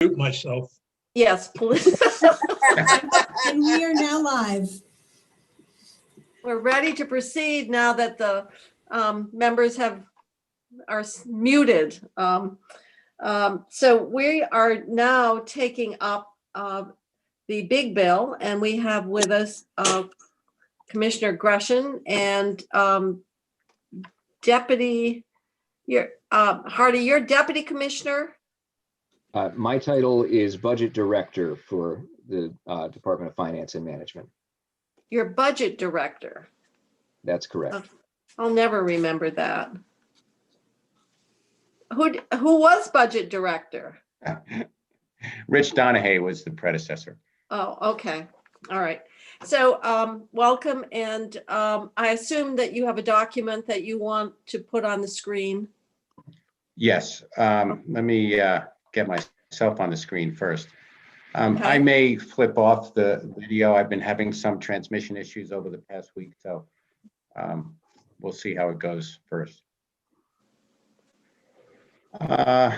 Mute myself. Yes, please. And we are now live. We're ready to proceed now that the members are muted. So we are now taking up the big bill, and we have with us Commissioner Gresham and Deputy, Hardy, you're Deputy Commissioner? My title is Budget Director for the Department of Finance and Management. You're Budget Director. That's correct. I'll never remember that. Who was Budget Director? Rich Donahue was the predecessor. Oh, okay. All right. So welcome. And I assume that you have a document that you want to put on the screen. Yes, let me get myself on the screen first. Okay. I may flip off the video. I've been having some transmission issues over the past week, so we'll see how it goes first. Well,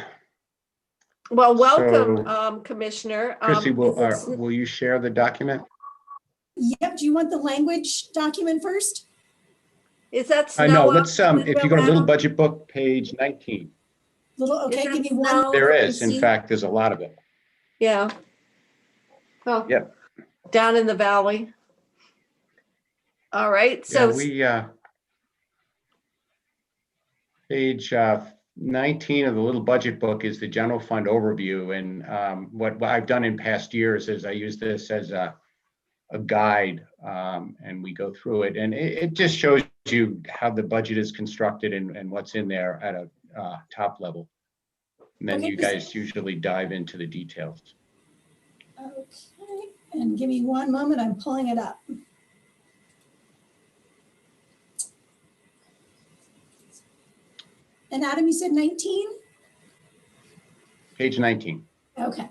welcome, Commissioner. Chrissy, will you share the document? Yep. Do you want the language document first? Is that No, snow? let's, if you go to Little Budget Book, page 19. Okay, Is give me it one. snow? There is, See? in fact, there's a lot of it. Yeah. Oh. Yep. Down in the valley. All right. So Page 19 of the Little Budget Book is the general fund overview. And what I've done in past years is I use this as a guide, and we go through it. And it just shows you how the budget is constructed and what's in there at a top level. And then Okay, you guys usually dive into the details. Okay, and give me one moment. I'm pulling it up. And Adam, you said 19? Page 19. Okay.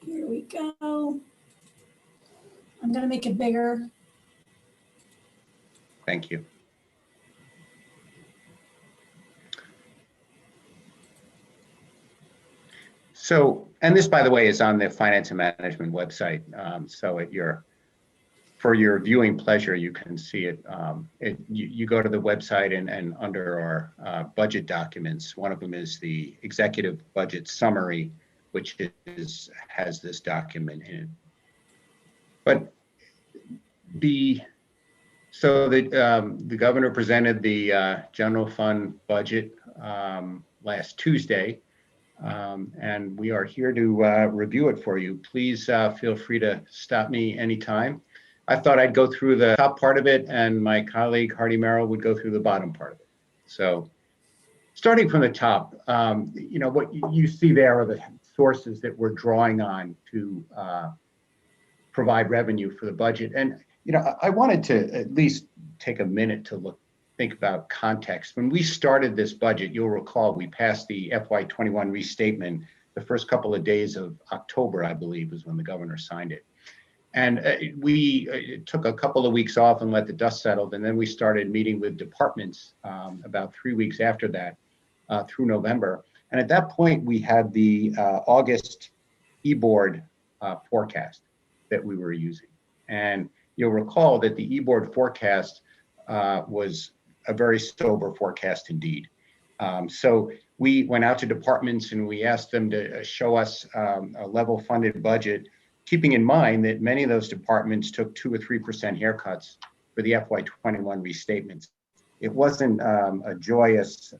Here we go. I'm going to make it bigger. Thank you. So, and this, by the way, is on the Finance and Management website. So for your viewing pleasure, you can see it. You go to the website and under our budget documents, one of them is the Executive Budget Summary, which has this document in it. But the governor presented the general fund budget last Tuesday, and we are here to review it for you. Please feel free to stop me anytime. I thought I'd go through the top part of it, and my colleague Hardy Merrill would go through the bottom part of it. So, starting from the top, what you see there are the sources that we're drawing on to provide revenue for the budget. And I wanted to at least take a minute to think about context. When we started this budget, you'll recall we passed the FY21 restatement the first couple of days of October, I believe, was when the governor signed it. And we took a couple of weeks off and let the dust settle, and then we started meeting with departments about 3 weeks after that through November. And at that point, we had the August e-board forecast that we were using. And you'll recall that the e-board forecast was a very sober forecast indeed. So we went out to departments and we asked them to show us a level funded budget, keeping in mind that many of those departments took 2 or 3% haircuts for the FY21 restatements. It wasn't a joyous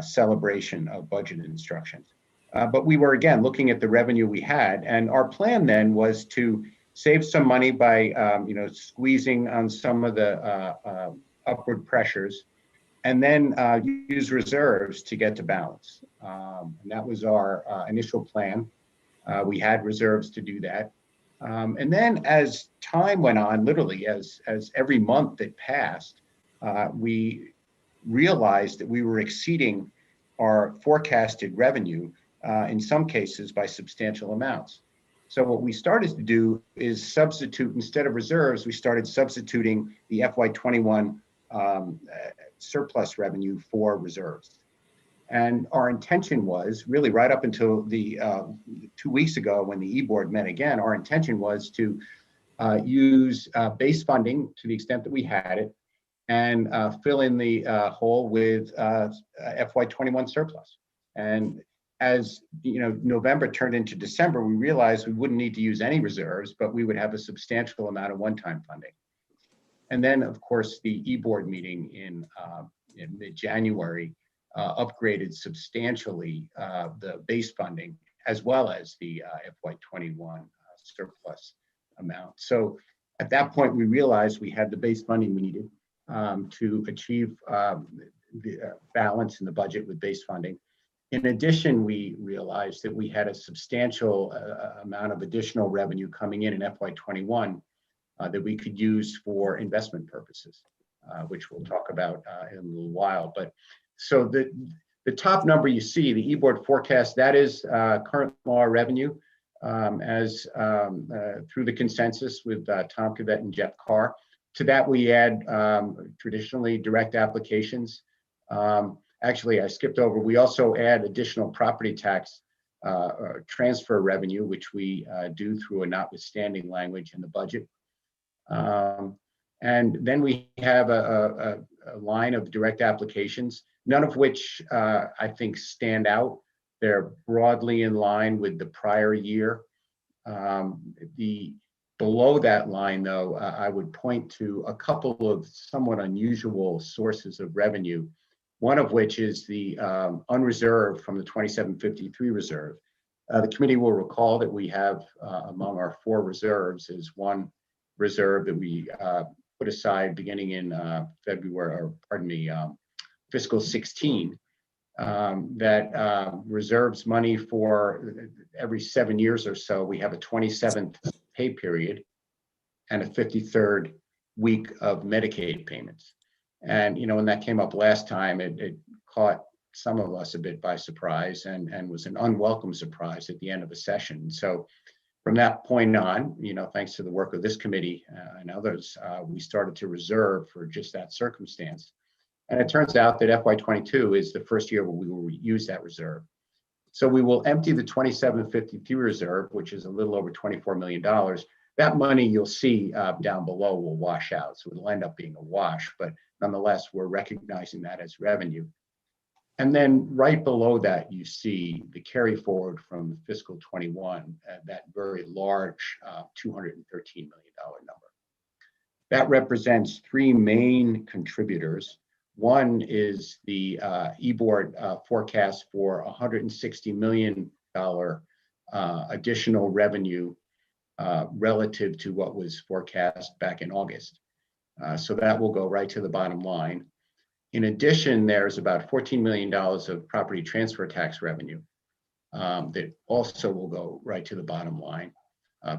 celebration of budget instructions. But we were, again, looking at the revenue we had, and our plan then was to save some money by squeezing on some of the upward pressures, and then use reserves to get to balance. And that was our initial plan. We had reserves to do that. And then as time went on, literally as every month that passed, we realized that we were exceeding our forecasted revenue in some cases by substantial amounts. So what we started to do is substitute, instead of reserves, we started substituting the FY21 surplus revenue for reserves. And our intention was really right up until the 2 weeks ago when the E-Board met again, our intention was to use base funding to the extent that we had it and fill in the hole with FY21 surplus. And as November turned into December, we realized we wouldn't need to use any reserves, but we would have a substantial amount of one-time funding. And then, of course, the E-Board meeting in mid-January upgraded substantially the base funding as well as the FY21 surplus amount. So at that point, we realized we had the base funding we needed to achieve the balance in the budget with base funding. In addition, we realized that we had a substantial amount of additional revenue coming in FY21 that we could use for investment purposes, which we'll talk about in a little while. But so the top number you see, the E-Board forecast, that is current law revenue as through the consensus with Tom Cavett and Jeff Carr. To that, we add traditionally direct applications. Actually, I skipped over. We also add additional property tax transfer revenue, which we do through a notwithstanding language in the budget. And then we have a line of direct applications, none of which I think stand out. They're broadly in line with the prior year. Below that line, though, I would point to a couple of somewhat unusual sources of revenue, one of which is the unreserved from the 2753 reserve. The committee will recall that we have among our 4 reserves is one reserve that we put aside beginning in fiscal 16, that reserves money for every 7 years or so. We have a 27th pay period and a 53rd week of Medicaid payments. And when that came up last time, it caught some of us a bit by surprise and was an unwelcome surprise at the end of a session. So from that point on, thanks to the work of this committee and others, we started to reserve for just that circumstance. And it turns out that FY22 is the first year where we will use that reserve. So we will empty the 2753 reserve, which is a little over $24 million. That money you'll see down below will wash out. So it'll end up being a wash, but nonetheless, we're recognizing that as revenue. And then right below that, you see the carry forward from fiscal 21, that very large $213 million number. That represents 3 main contributors. One is the E-Board forecast for $160 million additional revenue relative to what was forecast back in August. So that will go right to the bottom line. In addition, there's about $14 million of property transfer tax revenue that also will go right to the bottom line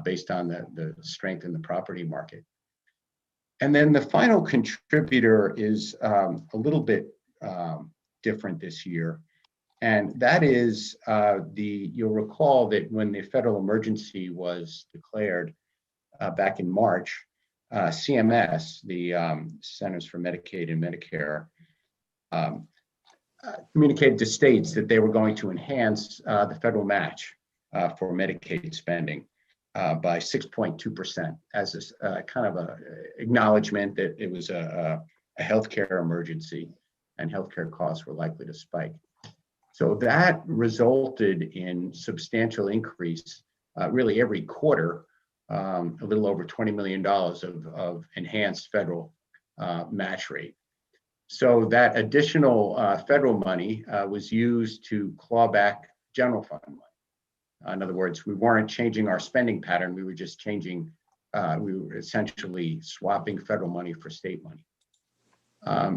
based on the strength in the property market. And then the final contributor is a little bit different this year. And that is you'll recall that when the federal emergency was declared back in March, CMS, the Centers for Medicaid and Medicare, communicated to states that they were going to enhance the federal match for Medicaid spending by 6.2% as a kind of a acknowledgement that it was a healthcare emergency and healthcare costs were likely to spike. So that resulted in substantial increase really every quarter, a little over $20 million of enhanced federal match rate. So that additional federal money was used to claw back general fund money. In other words, we weren't changing our spending pattern. We were just changing, we were essentially swapping federal money for state money.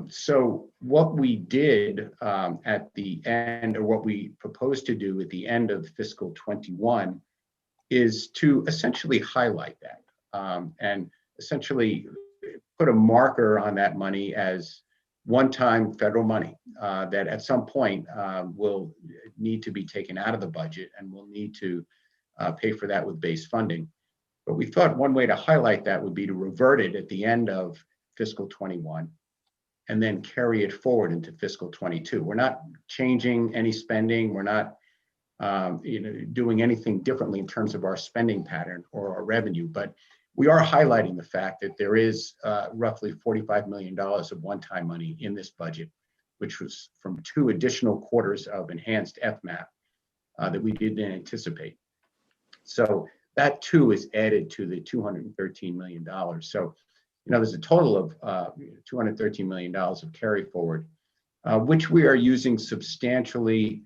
So what we did at the end, or what we proposed to do at the end of fiscal 21, is to essentially highlight that and essentially put a marker on that money as one-time federal money that at some point will need to be taken out of the budget and will need to pay for that with base funding. But we thought one way to highlight that would be to revert it at the end of fiscal 21 and then carry it forward into fiscal 22. We're not changing any spending. We're not doing anything differently in terms of our spending pattern or our revenue, but we are highlighting the fact that there is roughly $45 million of one-time money in this budget, which was from 2 additional quarters of enhanced FMAP that we didn't anticipate. So that too is added to the $213 million. So, there's a total of $213 million of carry forward, which we are using substantially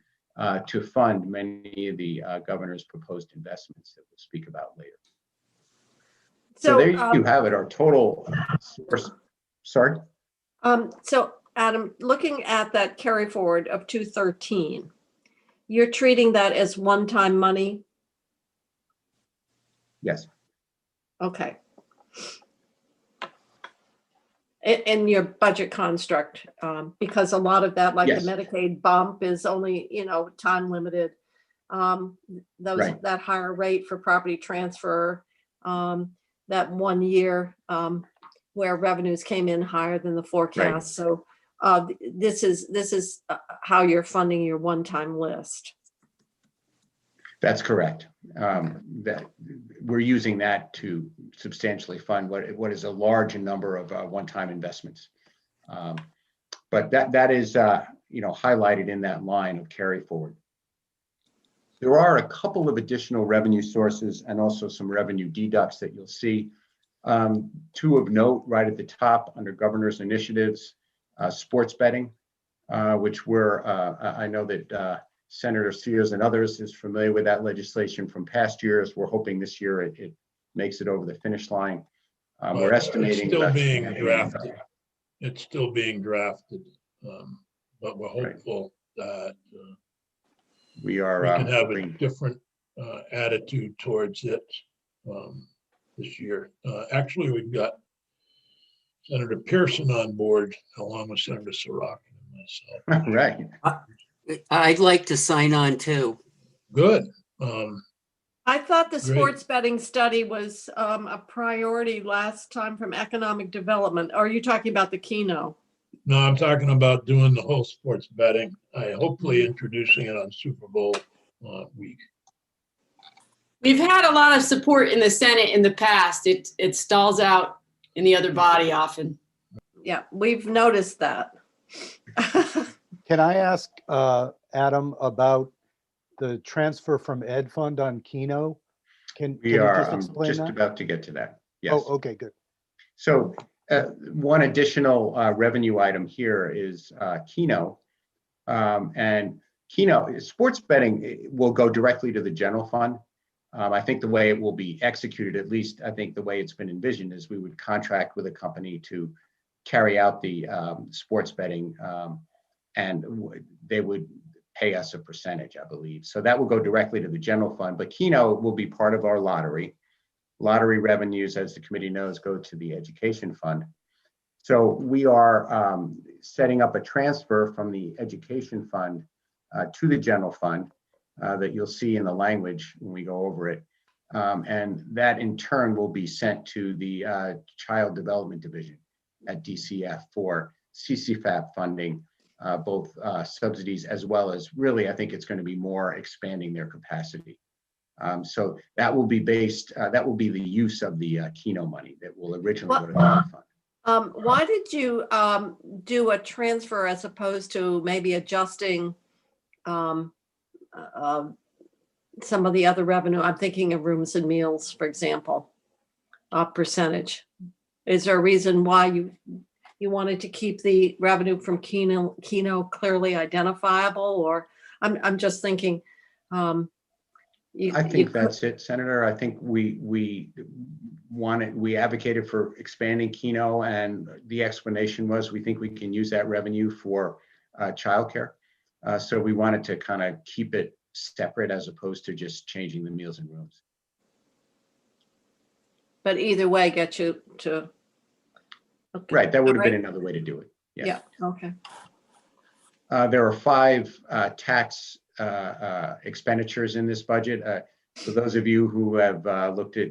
to fund many of the governor's proposed investments that we'll speak about later. So there you have it, our total source. Sorry? So Adam, looking at that carry forward of 213, you're treating that as one-time money? Yes. Okay. In your budget construct, because a lot of that, like Yes. the Medicaid bump is only, time limited. Right. That higher rate for property transfer, that 1 year where revenues came in higher than the forecast. Right. So this is how you're funding your one-time list. That's correct. That we're using that to substantially fund what is a large number of one-time investments. But that is highlighted in that line of carry forward. There are a couple of additional revenue sources and also some revenue deducts that you'll see. 2 of note right at the top under governor's initiatives, sports betting, which I know that Senator Sears and others is familiar with that legislation from past years. We're hoping this year it makes it over the finish line. We're estimating it's still about being $2 million. drafted. It's still being drafted, but we're hopeful that We are we can have a hoping. different attitude towards it this year. Actually, we've got Senator Pearson on board, along with Senator Sorokin and myself. Right. I'd like to sign on too. Good. I thought the Great. sports betting study was a priority last time from economic development. Are you talking about the Keno? No, I'm talking about doing the whole sports betting. Hopefully introducing it on Super Bowl week. We've had a lot of support in the Senate in the past. It stalls out in the other body often. Yeah, we've noticed that. Can I ask Adam about the transfer from Ed Fund on Keno? Can We you are just explain that? about to get to that. Yes. Oh, okay, good. So one additional revenue item here is Keno. And Keno, sports betting will go directly to the general fund. I think the way it will be executed, at least I think the way it's been envisioned, is we would contract with a company to carry out the sports betting and they would pay us a percentage, I believe. So that will go directly to the general fund, but Keno will be part of our lottery. Lottery revenues, as the committee knows, go to the education fund. So we are setting up a transfer from the education fund to the general fund that you'll see in the language when we go over it. And that in turn will be sent to the Child Development Division at DCF for CCFAP funding, both subsidies as well as really, I think it's going to be more expanding their capacity. So that will be based, that will be the use of the Keno money that will originally go to the fund. Why did you do a transfer as opposed to maybe adjusting some of the other revenue? I'm thinking of rooms and meals, for example, percentage. Is there a reason why you wanted to keep the revenue from Keno clearly identifiable? Or I'm just thinking. I think that's it, Senator. I think we advocated for expanding Keno, and the explanation was we think we can use that revenue for childcare. So we wanted to kind of keep it separate as opposed to just changing the meals and rooms. But either way, get you to. Okay. Right, that would have All been right. another way to do it. Yes. Yeah. Okay. There are 5 tax expenditures in this budget. For those of you who have looked at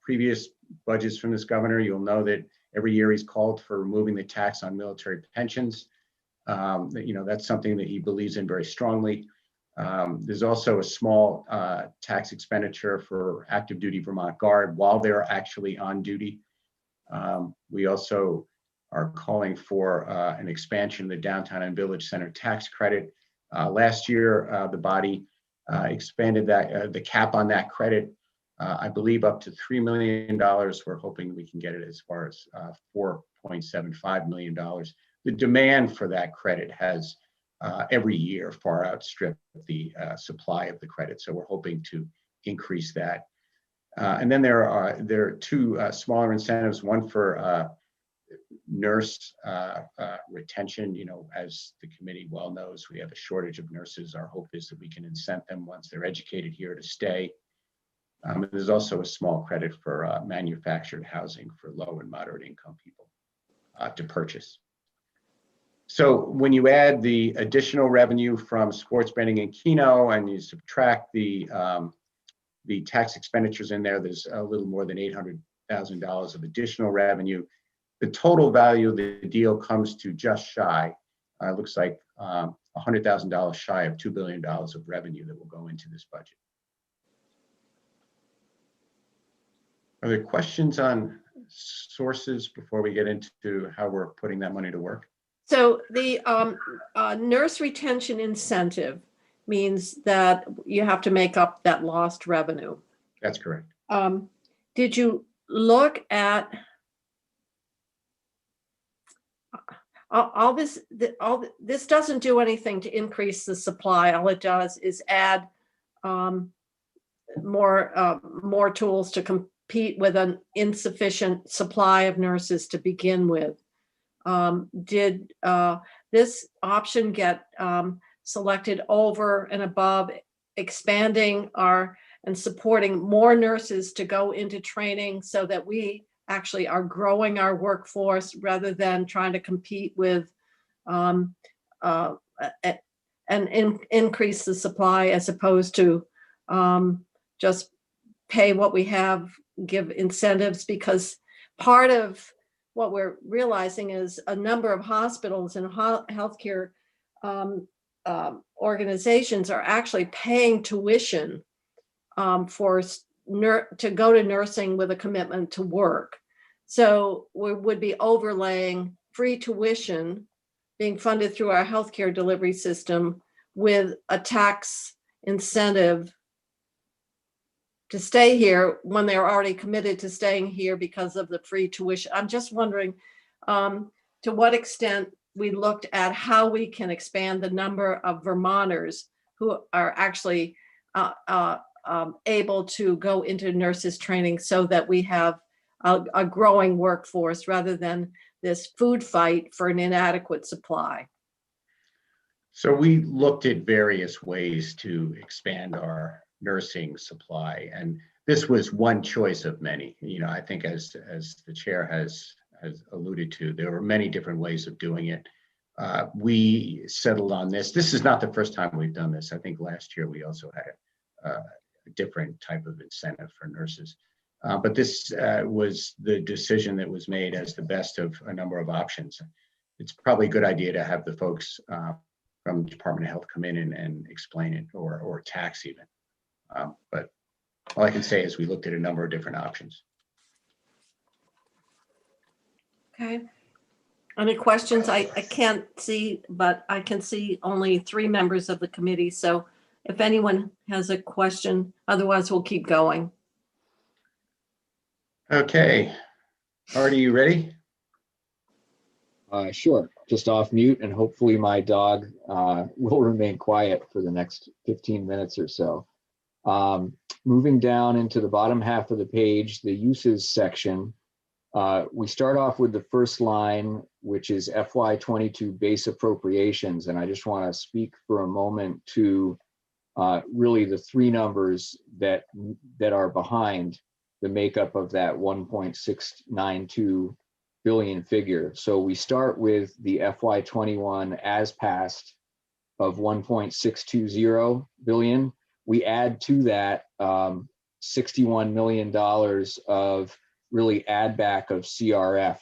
previous budgets from this governor, you'll know that every year he's called for removing the tax on military pensions. That's something that he believes in very strongly. There's also a small tax expenditure for active duty Vermont Guard while they're actually on duty. We also are calling for an expansion of the downtown and village center tax credit. Last year, the body expanded the cap on that credit, I believe up to $3 million. We're hoping we can get it as far as $4.75 million. The demand for that credit has every year far outstripped the supply of the credit. So we're hoping to increase that. And then there are two smaller incentives, one for nurse retention. As the committee well knows, we have a shortage of nurses. Our hope is that we can incent them once they're educated here to stay. There's also a small credit for manufactured housing for low and moderate income people to purchase. So when you add the additional revenue from sports betting and Keno and you subtract the tax expenditures in there, there's a little more than $800,000 of additional revenue. The total value of the deal comes to just shy, looks like $100,000 shy of $2 billion of revenue that will go into this budget. Are there questions on sources before we get into how we're putting that money to work? So the nurse retention incentive means that you have to make up that lost revenue. That's correct. Did you look at all this? This doesn't do anything to increase the supply. All it does is add more tools to compete with an insufficient supply of nurses to begin with. Did this option get selected over and above expanding and supporting more nurses to go into training so that we actually are growing our workforce rather than trying to compete with and increase the supply as opposed to just pay what we have, give incentives? Because part of what we're realizing is a number of hospitals and healthcare organizations are actually paying tuition to go to nursing with a commitment to work. So we would be overlaying free tuition being funded through our healthcare delivery system with a tax incentive to stay here when they're already committed to staying here because of the free tuition. I'm just wondering to what extent we looked at how we can expand the number of Vermonters who are actually able to go into nurses training so that we have a growing workforce rather than this food fight for an inadequate supply. So we looked at various ways to expand our nursing supply, and this was one choice of many. I think as the chair has alluded to, there were many different ways of doing it. We settled on this. This is not the first time we've done this. I think last year we also had a different type of incentive for nurses. But this was the decision that was made as the best of a number of options. It's probably a good idea to have the folks from the Department of Health come in and explain it, or tax even. But all I can say is we looked at a number of different options. Okay. Any questions? I can't see, but I can see only 3 members of the committee. So if anyone has a question, otherwise we'll keep going. Okay. Artie, you ready? Sure, just off mute, and hopefully my dog will remain quiet for the next 15 minutes or so. Moving down into the bottom half of the page, the uses section, we start off with the first line, which is FY22 base appropriations. And I just want to speak for a moment to really the 3 numbers that are behind the makeup of that 1.692 billion figure. So we start with the FY21 as passed of 1.620 billion, we add to that $61 million of really add back of CRF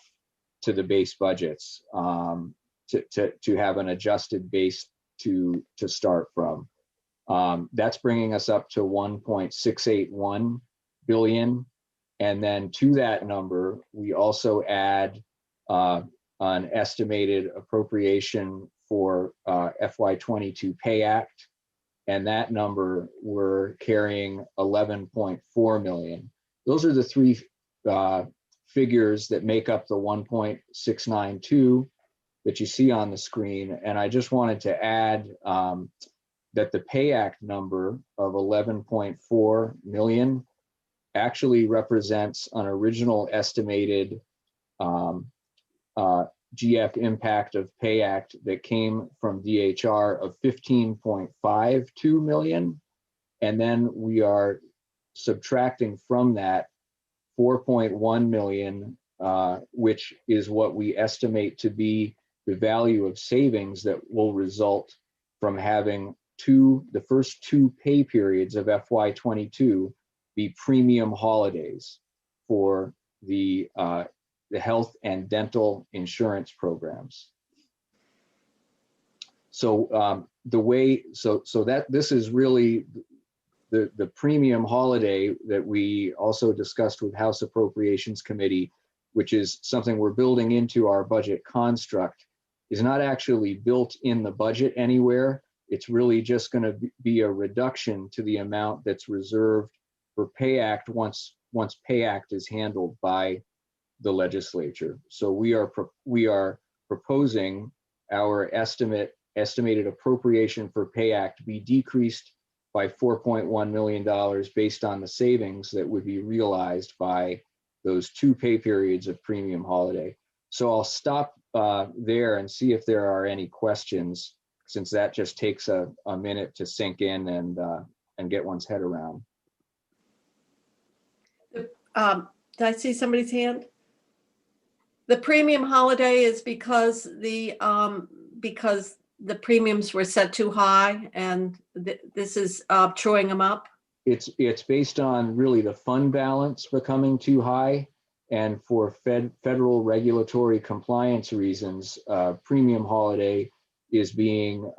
to the base budgets, to have an adjusted base to start from. That's bringing us up to 1.681 billion. And then to that number, we also add an estimated appropriation for FY22 Pay Act. And that number, we're carrying 11.4 million. Those are the three figures that make up the 1.692 that you see on the screen. And I just wanted to add that the Pay Act number of 11.4 million actually represents an original estimated GF impact of Pay Act that came from DHR of 15.52 million. And then we are subtracting from that 4.1 million, which is what we estimate to be the value of savings that will result from having the first two pay periods of FY22 be premium holidays for the health and dental insurance programs. So that this is really the premium holiday that we also discussed with House Appropriations Committee, which is something we're building into our budget construct, is not actually built in the budget anywhere. It's really just going to be a reduction to the amount that's reserved for Pay Act once Pay Act is handled by the legislature. So we are proposing our estimated appropriation for Pay Act be decreased by $4.1 million based on the savings that would be realized by those two pay periods of premium holiday. So I'll stop there and see if there are any questions, since that just takes a minute to sink in and get one's head around. Did I see somebody's hand? The premium holiday is because the premiums were set too high, and this is truing them up. It's based on really the fund balance becoming too high, and for federal regulatory compliance reasons, premium holiday is being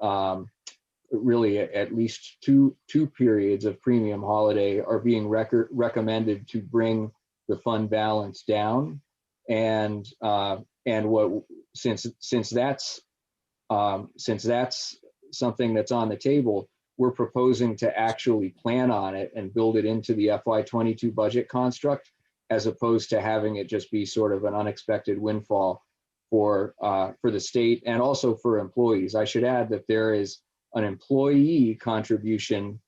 really at least two periods of premium holiday are being recommended to bring the fund balance down. And since that's something that's on the table, we're proposing to actually plan on it and build it into the FY22 budget construct, as opposed to having it just be sort of an unexpected windfall for the state and also for employees. I should add that there is an employee contribution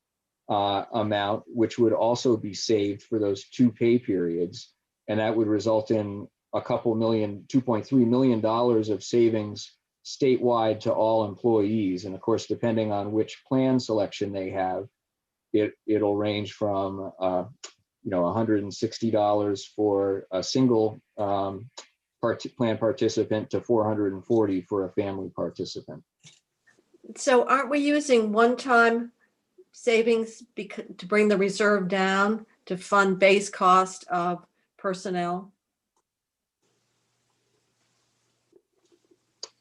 amount which would also be saved for those two pay periods, and that would result in $2.3 million of savings statewide to all employees. And of course, depending on which plan selection they have, it'll range from $160 for a single plan participant to $440 for a family participant. So aren't we using one-time savings to bring the reserve down to fund base cost of personnel?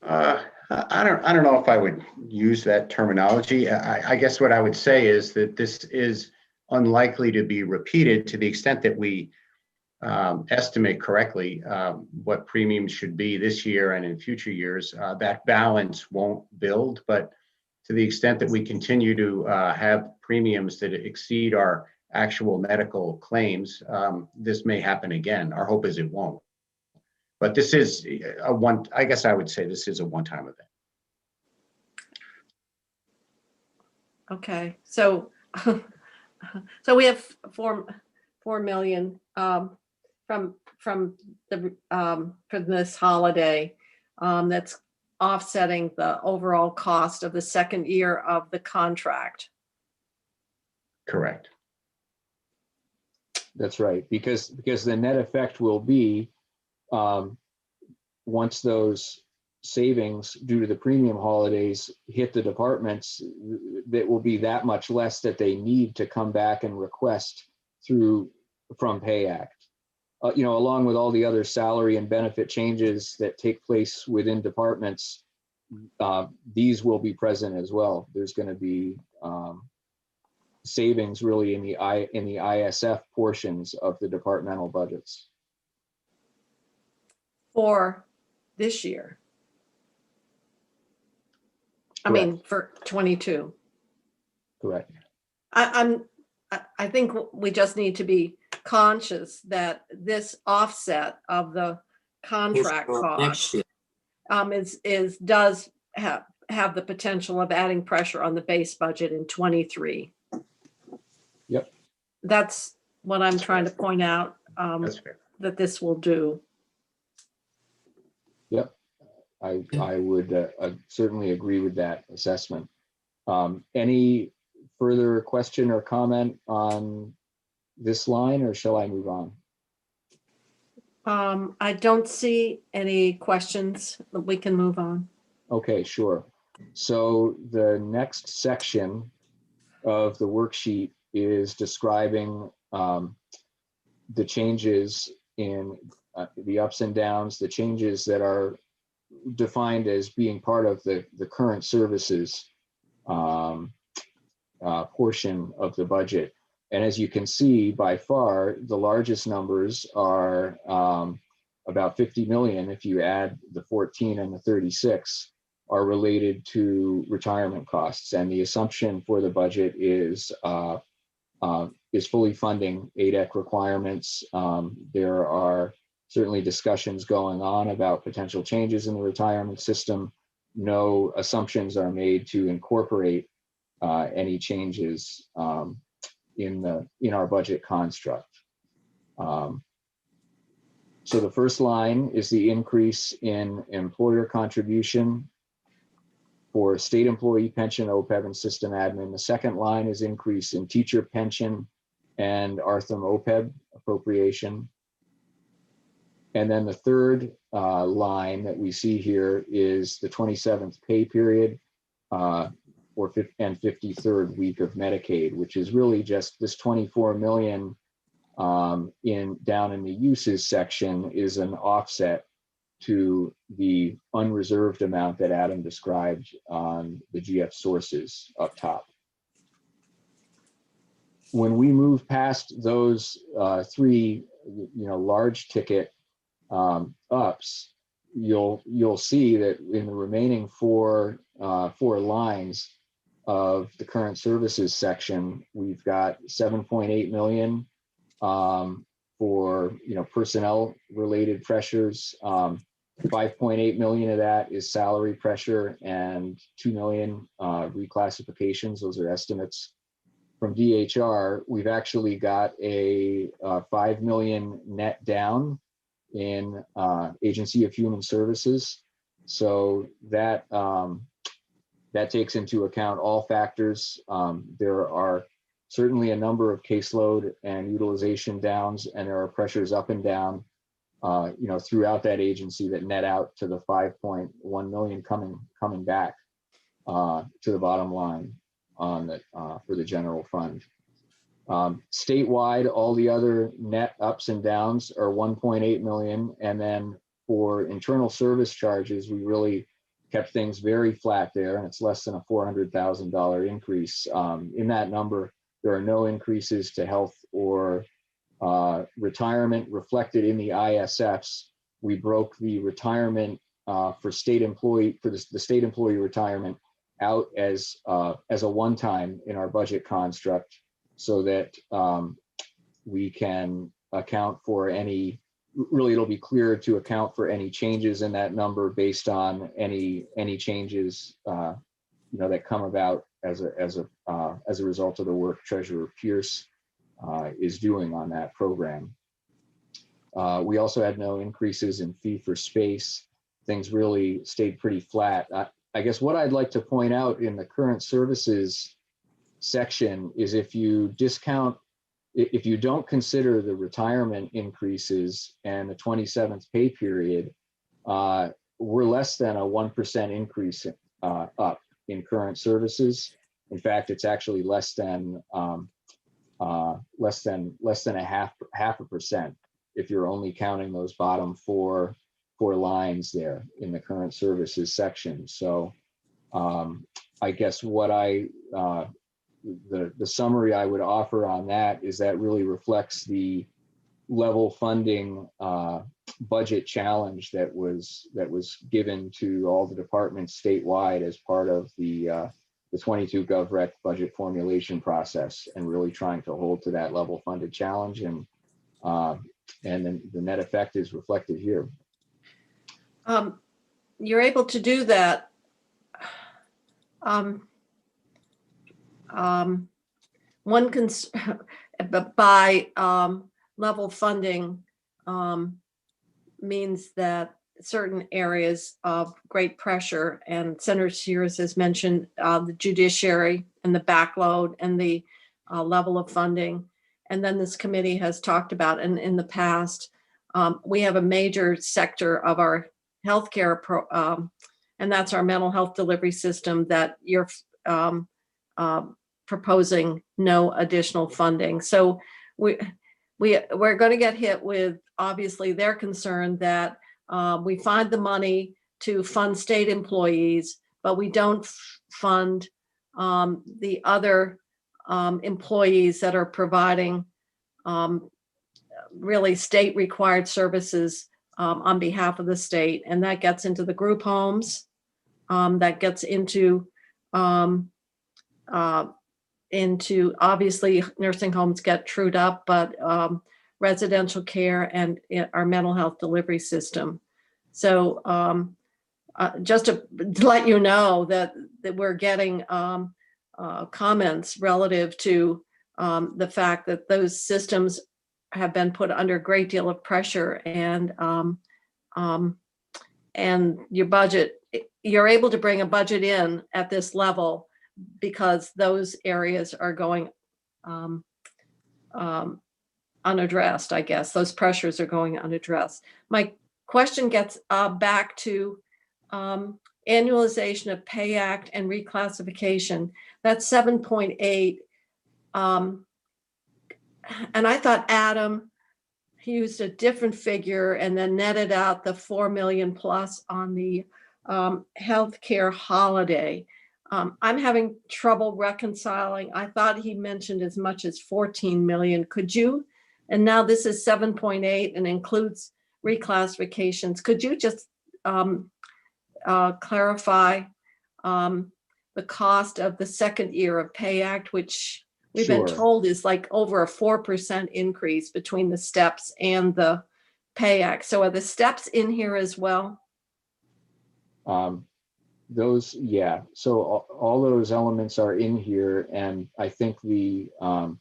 I don't know if I would use that terminology. I guess what I would say is that this is unlikely to be repeated to the extent that we estimate correctly what premiums should be this year and in future years. That balance won't build, but to the extent that we continue to have premiums that exceed our actual medical claims, this may happen again. Our hope is it won't. But this is I guess I would say this is a one-time event. Okay, so we have 4 million from this holiday that's offsetting the overall cost of the second year of the contract. Correct. That's right, because the net effect will be once those savings due to the premium holidays hit the departments, that will be that much less that they need to come back and request from Pay Act. Along with all the other salary and benefit changes that take place within departments, these will be present as well. There's going to be savings really in the ISF portions of the departmental budgets. For this year. I mean, for 22. Correct. I think we just need to be conscious that this offset of the contract Next cost year. does have the potential of adding pressure on the base budget in 23. Yep. That's what I'm trying to point out, That's fair. that this will do. Yep. I would certainly agree with that assessment. Any further question or comment on this line, or shall I move on? I don't see any questions. We can move on. Okay, sure. So the next section of the worksheet is describing the changes in the ups and downs, the changes that are defined as being part of the current services portion of the budget. And as you can see, by far, the largest numbers are about 50 million. If you add the 14 and the 36, are related to retirement costs. And the assumption for the budget is fully funding ADEC requirements. There are certainly discussions going on about potential changes in the retirement system. No assumptions are made to incorporate any changes in our budget construct. So the first line is the increase in employer contribution for state employee pension, OPEB, and system admin. The second line is increase in teacher pension and Artham OPEB appropriation. And then the third line that we see here is the 27th pay period and 53rd week of Medicaid, which is really just this 24 million down in the uses section is an offset to the unreserved amount that Adam described on the GF sources up top. When we move past those three, large ticket ups, you'll see that in the remaining four lines of the current services section, we've got 7.8 million for personnel related pressures. 5.8 million of that is salary pressure, and 2 million reclassifications. Those are estimates from DHR. We've actually got a 5 million net down in Agency of Human Services. So that takes into account all factors. There are certainly a number of caseload and utilization downs, and there are pressures up and down throughout that agency that net out to the 5.1 million coming back to the bottom line for the general fund. Statewide, all the other net ups and downs are 1.8 million. And then for internal service charges, we really kept things very flat there, and it's less than a $400,000 increase. In that number, there are no increases to health or retirement reflected in the ISFs. We broke the retirement for state employee, for the state employee retirement out as a one-time in our budget construct, so that we can account for any, really it'll be clearer to account for any changes in that number based on any changes that come about as a result of the work Treasurer Pierce is doing on that program. We also had no increases in fee for space. Things really stayed pretty flat. I guess what I'd like to point out in the current services section is if you don't consider the retirement increases and the 27th pay period, we're less than a 1% increase up in current services. In fact, it's actually less than a half a percent if you're only counting those bottom four lines there in the current services section. So I guess what the summary I would offer on that is that really reflects the level funding budget challenge that was given to all the departments statewide as part of the 22 GovRec budget formulation process, and really trying to hold to that level funded challenge, and then the net effect is reflected here. You're able to do that. One can by level funding means that certain areas of great pressure, and Senator Sears has mentioned the judiciary and the backload and the level of funding. And then this committee has talked about, and in the past, we have a major sector of our healthcare, and that's our mental health delivery system, that you're proposing no additional funding. So we're going to get hit with, obviously, their concern that we find the money to fund state employees, but we don't fund the other employees that are providing really state required services on behalf of the state. And that gets into the group homes, that gets into obviously nursing homes get trued up, but residential care and our mental health delivery system. So just to let you know that we're getting comments relative to the fact that those systems have been put under a great deal of pressure, and your budget, you're able to bring a budget in at this level because those areas are going unaddressed, I guess. Those pressures are going unaddressed. My question gets back to annualization of Pay Act and reclassification. That's 7.8. And I thought Adam used a different figure and then netted out the 4 million plus on the healthcare holiday. I'm having trouble reconciling. I thought he mentioned as much as 14 million. Could you? And now this is 7.8 and includes reclassifications. Could you just clarify the cost of the second year of Pay Act, which we've been Sure. told is like over a 4% increase between the steps and the Pay Act. So are the steps in here as well? Those, yeah. So all those elements are in here, and I think to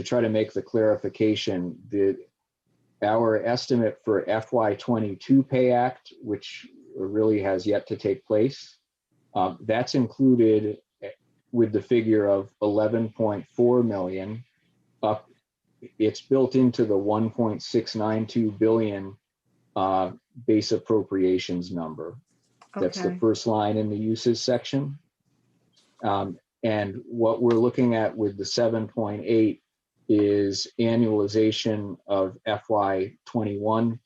try to make the clarification, our estimate for FY22 Pay Act, which really has yet to take place, that's included with the figure of 11.4 million up. It's built into the 1.692 billion base appropriations number. That's the first line in the uses section. And what we're looking at with the 7.8 is annualization of FY21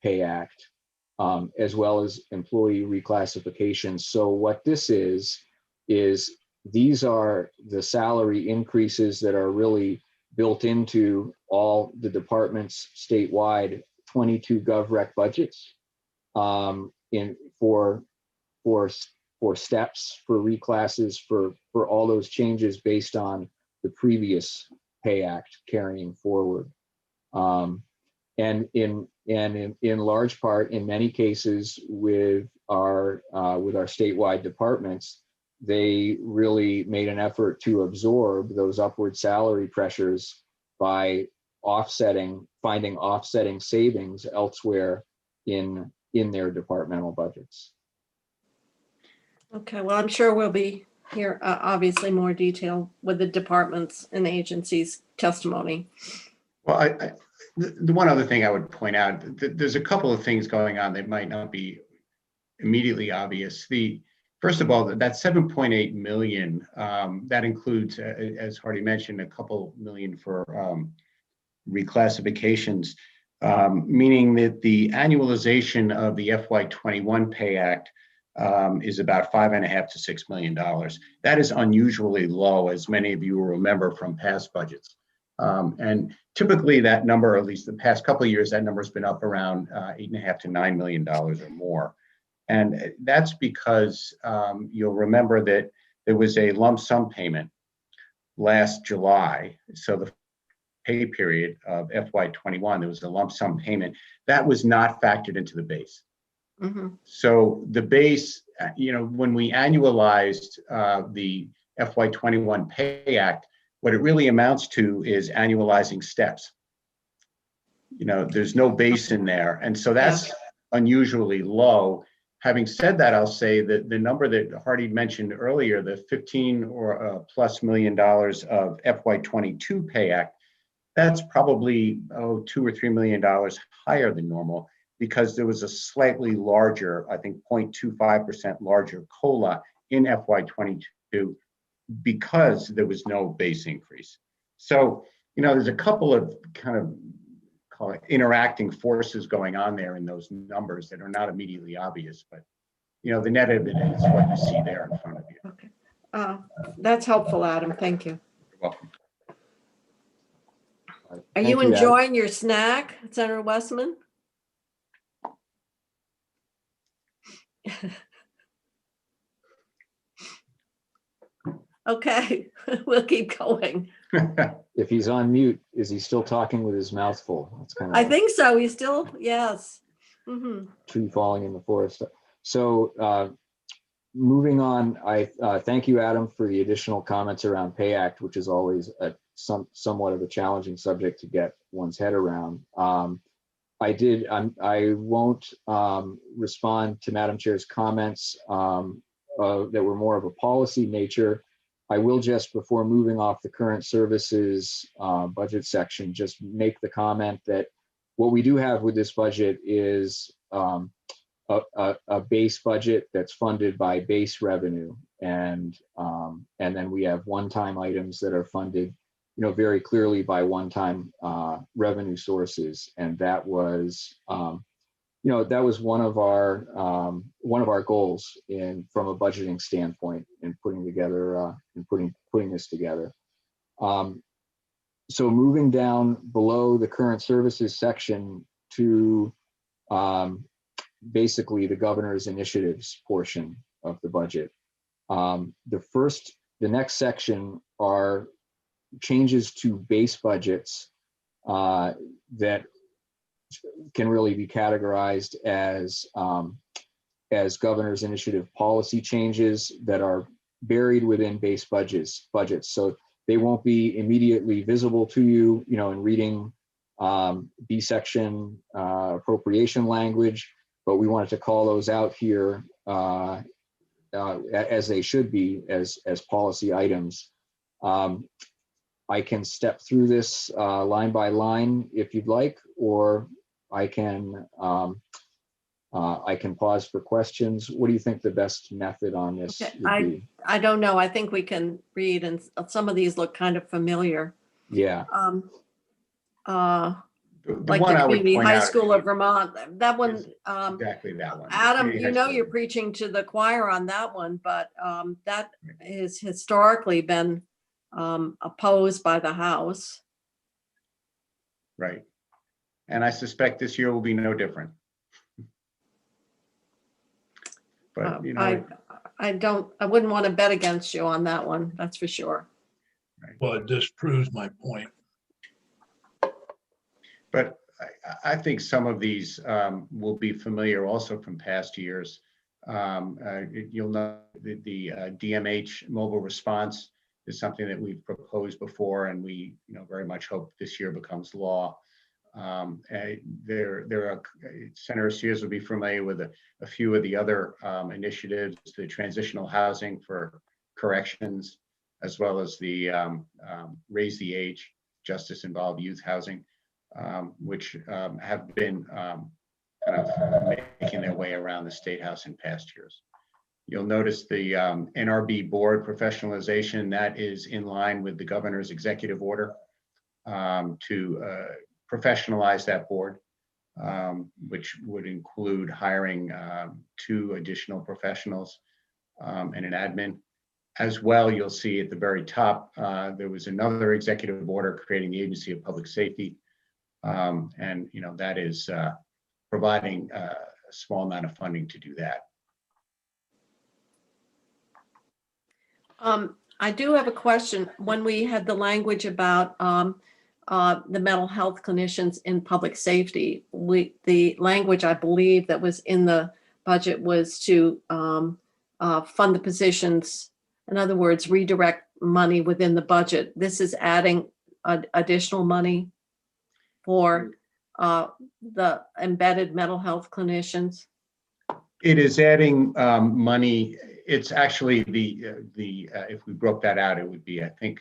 Pay Act, as well as employee reclassification. So what this is these are the salary increases that are really built into all the departments statewide 22 GovRec budgets for steps, for reclasses, for all those changes based on the previous Pay Act carrying forward. And in large part, in many cases with our statewide departments, they really made an effort to absorb those upward salary pressures by finding offsetting savings elsewhere in their departmental budgets. Okay, well, I'm sure we'll be here, obviously more detail with the departments and agencies' testimony. Well, the one other thing I would point out, there's a couple of things going on that might not be immediately obvious. First of all, that 7.8 million, that includes, as Hardy mentioned, a couple million for reclassifications, meaning that the annualization of the FY21 Pay Act is about $5.5 to $6 million. That is unusually low, as many of you will remember from past budgets. And typically that number, at least the past couple of years, that number has been up around $8.5 to $9 million or more. And that's because you'll remember that there was a lump sum payment last July. So the pay period of FY21, there was a lump sum payment that was not factored into the base. Mhm. So the base, when we annualized the FY21 Pay Act, what it really amounts to is annualizing steps. There's no base in there. And so that's unusually low. Having said that, I'll say that the number that Hardy mentioned earlier, the 15 or plus $1 million of FY22 Pay Act, that's probably $2 or $3 million higher than normal, because there was a slightly larger, I think 0.25% larger COLA in FY22 because there was no base increase. So, there's a couple of kind of call it interacting forces going on there in those numbers that are not immediately obvious, but the net of it is what you see there in front of you. Okay. That's helpful, Adam. Thank you. You're welcome. Are Thank you Adam. enjoying your snack, Senator Westman? Okay, we'll keep going. If he's on mute, is he still talking with his mouth full? That's kind of I think so. He's still, yes. Mhm. tree falling in the forest. So moving on, I thank you, Adam, for the additional comments around Pay Act, which is always somewhat of a challenging subject to get one's head around. I won't respond to Madam Chair's comments that were more of a policy nature. I will just, before moving off the current services budget section, just make the comment that what we do have with this budget is a base budget that's funded by base revenue, and then we have one-time items that are funded, very clearly by one-time revenue sources, and that was that was one of our goals from a budgeting standpoint in putting together putting this together. So moving down below the current services section to basically the governor's initiatives portion of the budget. The next section are changes to base budgets that can really be categorized as governor's initiative policy changes that are buried within base budgets. So they won't be immediately visible to you, in reading B section appropriation language, but we wanted to call those out here as they should be as policy items. I can step through this line by line if you'd like, or I can pause for questions. What do you think the best method on this would be? I don't know. I think we can read, and some of these look kind of familiar. Yeah. Like the Community High School of Vermont. That one. Exactly that one. Adam, you're preaching to the choir on that one, but that has historically been opposed by the House. Right. And I suspect this year will be no different. But I wouldn't want to bet against you on that one. That's for sure. Right. Well, it disproves my point. But I think some of these will be familiar also from past years. You'll know the DMH mobile response is something that we've proposed before, and we very much hope this year becomes law. There are Senator Sears will be familiar with a few of the other initiatives, the transitional housing for corrections, as well as the raise the age, justice involved youth housing, which have been kind of making their way around the State House in past years. You'll notice the Nrb Board Professionalization, that is in line with the governor's executive order to professionalize that board, which would include hiring 2 additional professionals and an admin. As well, you'll see at the very top, there was another executive order creating the Agency of Public Safety. And that is providing a small amount of funding to do that. I do have a question. When we had the language about the mental health clinicians in public safety, the language I believe that was in the budget was to fund the positions. In other words, redirect money within the budget. This is adding additional money for the embedded mental health clinicians. It is adding money. It's actually if we broke that out, it would be, I think,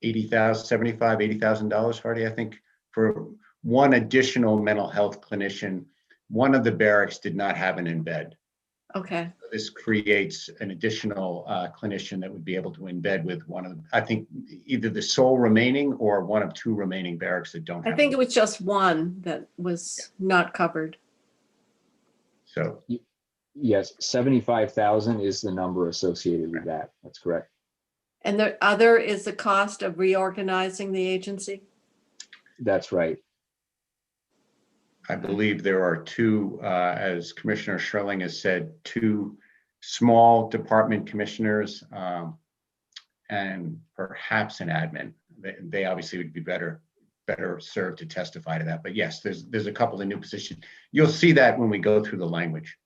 $80,000, Hardy, I think, for one additional mental health clinician. One of the barracks did not have an embed. Okay. This creates an additional clinician that would be able to embed with one of, I think, either the sole remaining or one of 2 remaining barracks that don't have. I think it was just one that was not covered. So Yes, 75,000 is the number associated with that. That's correct. And the other is the cost of reorganizing the agency? That's right. I believe there are 2, as Commissioner Sherling has said, 2 small department commissioners and perhaps an admin. They obviously would be better served to testify to that. But yes, there's a couple of new positions. You'll see that when we go through the language.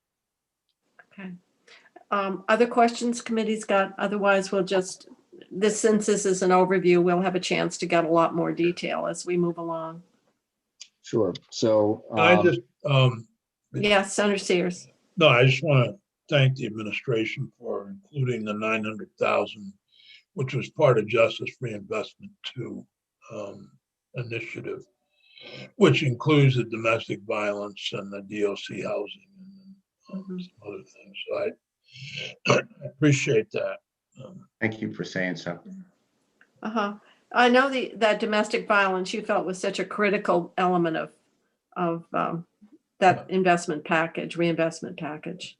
Okay. Other questions committee's got? Otherwise, we'll just, since this is an overview, we'll have a chance to get a lot more detail as we move along. Sure. So I just, Yes, Senator Sears. no, I just want to thank the administration for including the 900,000, which was part of Justice Reinvestment 2 initiative, which includes the domestic violence and the DOC housing and some other things. So I appreciate that. Thank you for saying so. I know that domestic violence you felt was such a critical element of that investment package, reinvestment package.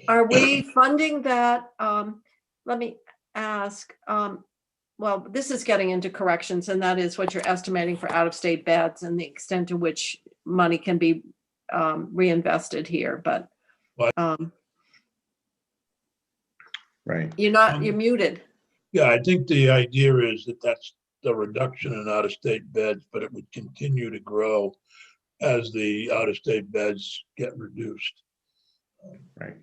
Are we funding that? Let me ask. Well, this is getting into corrections, and that is what you're estimating for out-of-state beds and the extent to which money can be reinvested here. But Right. you're muted. Yeah, I think the idea is that that's the reduction in out-of-state beds, but it would continue to grow as the out-of-state beds get reduced. Right.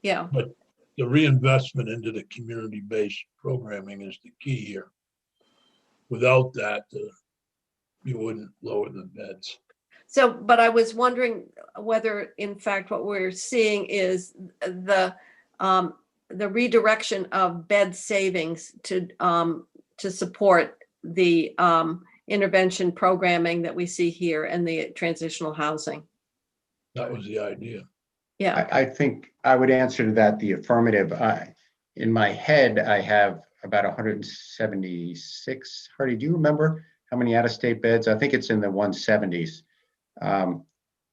Yeah. But the reinvestment into the community-based programming is the key here. Without that, you wouldn't lower the beds. So, but I was wondering whether, in fact, what we're seeing is the redirection of bed savings to support the intervention programming that we see here and the transitional housing. That was the idea. Yeah. I think I would answer to that the affirmative. In my head, I have about 176. Hardy, do you remember how many out-of-state beds? I think it's in the 170s. Yeah,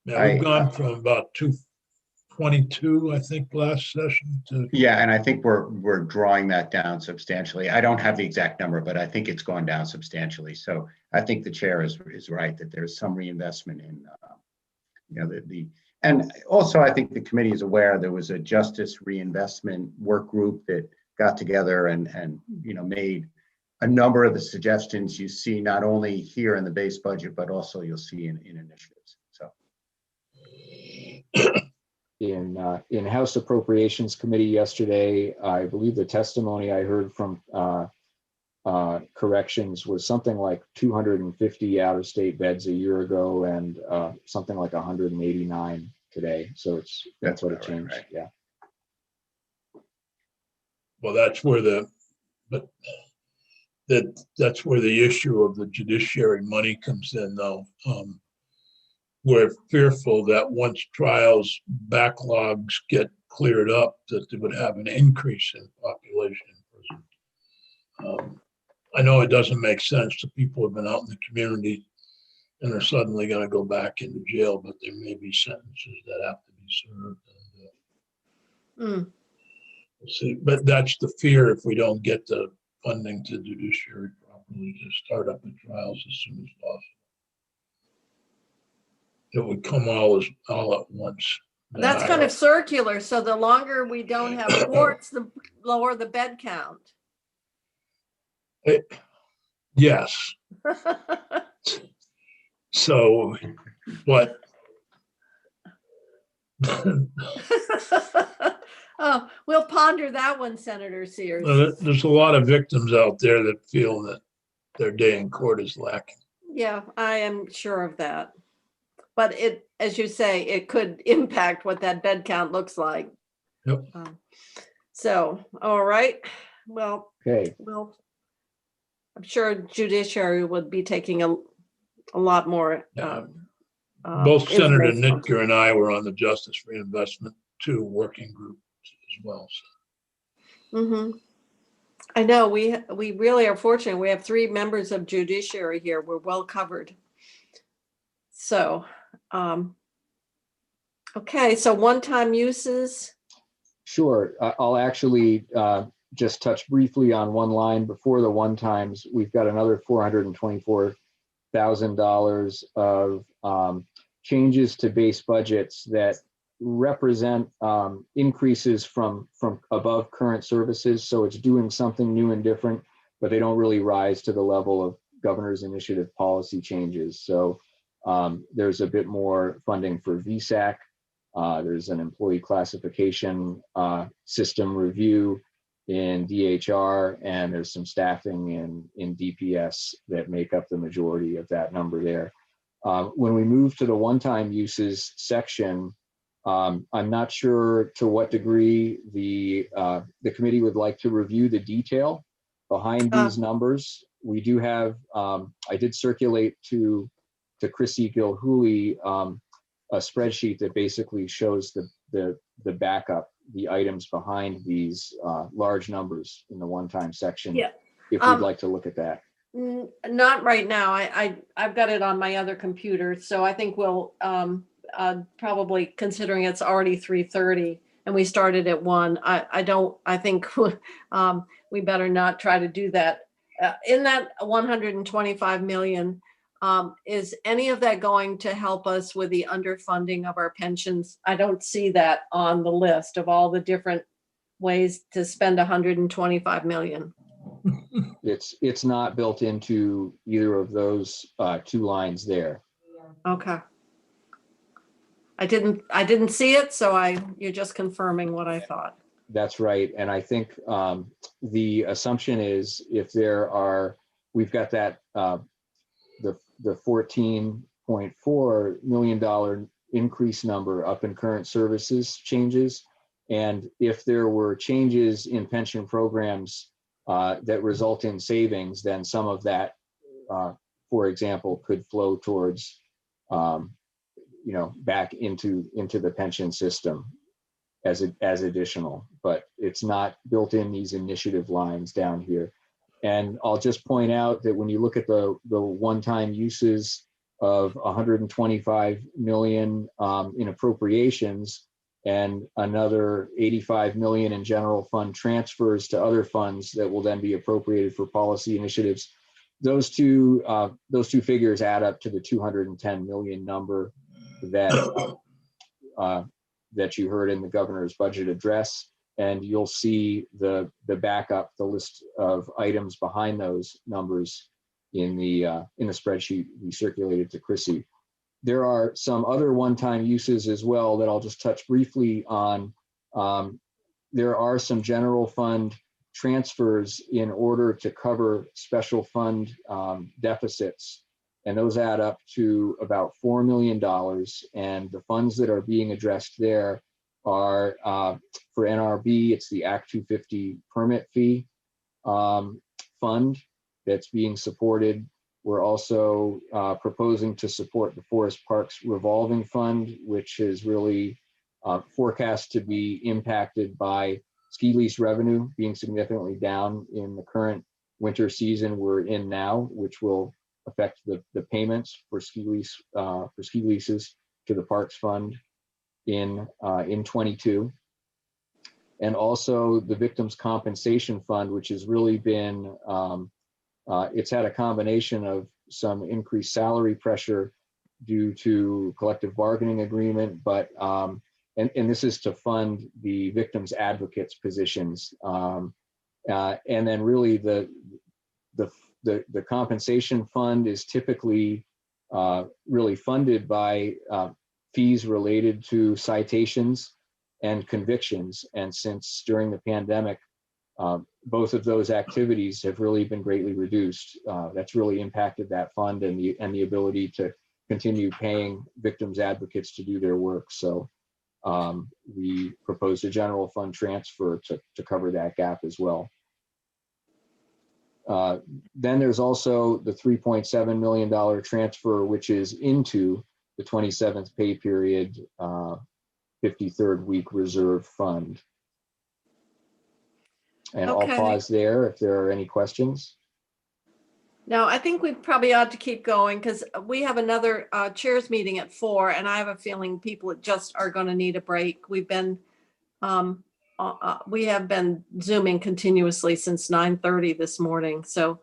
we've gone from about 222, I think, last session to. Yeah, and I think we're drawing that down substantially. I don't have the exact number, but I think it's gone down substantially. So I think the chair is right that there's some reinvestment in, and also I think the committee is aware there was a justice reinvestment work group that got together and made a number of the suggestions you see not only here in the base budget, but also you'll see in initiatives. So. In House Appropriations Committee yesterday, I believe the testimony I heard from corrections was something like 250 out-of-state beds a year ago and something like 189 today. So that's what it changed. Right. Yeah. Well, that's where but that's where the issue of the judiciary money comes in, though. We're fearful that once trials backlogs get cleared up, that they would have an increase in population in prison. I know it doesn't make sense to people who've been out in the community and are suddenly going to go back into jail, but there may be sentences that have to be served. And, we'll see. But that's the fear if we don't get the funding to judiciary properly to start up the trials as soon as possible. It would come all at once. That's kind of circular. So the longer we don't have courts, the lower the bed count. Yes. So, but Oh, we'll ponder that one, Senator Sears. there's a lot of victims out there that feel that their day in court is lacking. Yeah, I am sure of that. But it, as you say, it could impact what that bed count looks like. Yep. So, all right. Well, Okay, I'm sure judiciary would be taking a lot more. Both Senator information. Nitker and I were on the Justice Reinvestment 2 working group as well. So. I know we really are fortunate. We have 3 members of judiciary here. We're well covered. So, okay. So one-time uses. sure. I'll actually just touch briefly on one line before the one times. We've got another $424,000 of changes to base budgets that represent increases from above current services. So it's doing something new and different, but they don't really rise to the level of governor's initiative policy changes. So there's a bit more funding for VSAC. There's an employee classification system review in DHR, and there's some staffing in DPS that make up the majority of that number there. When we move to the one-time uses section, I'm not sure to what degree the committee would like to review the detail behind these numbers. We do have, I did circulate to Chrissy Gilhooly a spreadsheet that basically shows the backup, the items behind these large numbers in the one-time section. Yeah. If we'd like to look at that. Not right now. I've got it on my other computer, so I think we'll probably, considering it's already 3:30 and we started at 1. I think we better not try to do that. In that 125 million, is any of that going to help us with the underfunding of our pensions? I don't see that on the list of all the different ways to spend 125 million. It's not built into either of those 2 lines there. Okay. I didn't see it, so you're just confirming what I thought. That's right. And I think the assumption is if we've got that, the $14.4 million increase number up in current services changes. And if there were changes in pension programs that result in savings, then some of that, for example, could flow towards, back into the pension system as additional, but it's not built in these initiative lines down here. And I'll just point out that when you look at the one-time uses of 125 million in appropriations and another 85 million in general fund transfers to other funds that will then be appropriated for policy initiatives, those two figures add up to the 210 million number that you heard in the governor's budget address. And you'll see the backup, the list of items behind those numbers in the spreadsheet we circulated to Chrissy. There are some other one-time uses as well that I'll just touch briefly on. There are some general fund transfers in order to cover special fund deficits, and those add up to about $4 million. And the funds that are being addressed there are for NRB, it's the Act 250 permit fee fund, that's being supported. We're also proposing to support the Forest Parks Revolving Fund, which is really forecast to be impacted by ski lease revenue being significantly down in the current winter season we're in now, which will affect the payments for ski leases to the Parks Fund in 22. And also the Victims Compensation Fund, which has really been, it's had a combination of some increased salary pressure due to collective bargaining agreement, but and this is to fund the victims advocates positions. And then really the compensation fund is typically really funded by fees related to citations and convictions. And since during the pandemic, both of those activities have really been greatly reduced. That's really impacted that fund and the ability to continue paying victims advocates to do their work. So we proposed a general fund transfer to cover that gap as well. Then there's also the $3.7 million transfer, which is into the 27th pay period 53rd week reserve fund. And Okay. I'll pause there if there are any questions. Now, I think we probably ought to keep going because we have another chairs meeting at 4, and I have a feeling people just are going to need a break. We have been Zooming continuously since 9:30 this morning. So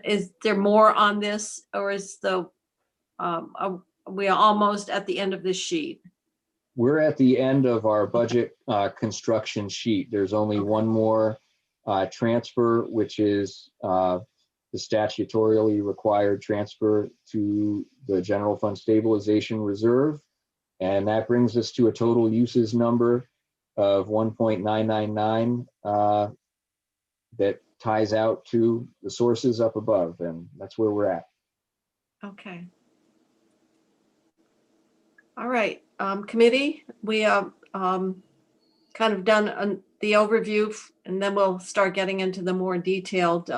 is there more on this, or is we are almost at the end of this sheet? We're at the end of our budget construction sheet. There's only one more transfer, which is the statutorily required transfer to the general fund stabilization reserve. And that brings us to a total uses number of 1.999 that ties out to the sources up above. And that's where we're at. Okay. All right, committee, we have kind of done the overview, and then we'll start getting into the more detailed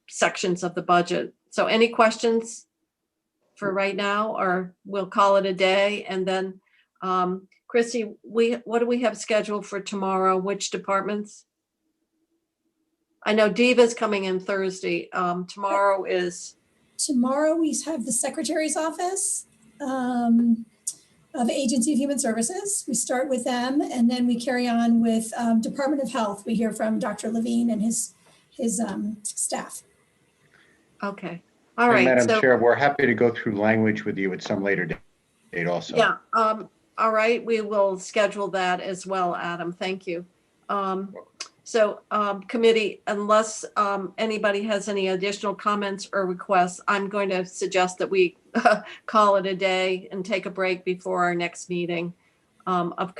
sections of the budget. So any questions for right now, or we'll call it a day? And then Chrissy, what do we have scheduled for tomorrow? Which departments? I know Diva's coming in Thursday. Tomorrow is? Tomorrow we have the Secretary's Office of Agency of Human Services. We start with them, and then we carry on with Department of Health. We hear from Dr. Levine and his staff. Okay. All And right. Madam So, Chair, we're happy to go through language with you at some later date also. yeah. All right. We will schedule that as well, Adam. Thank you. So committee, unless anybody has any additional comments or requests, I'm going to suggest that we call it a day and take a break before our next meeting of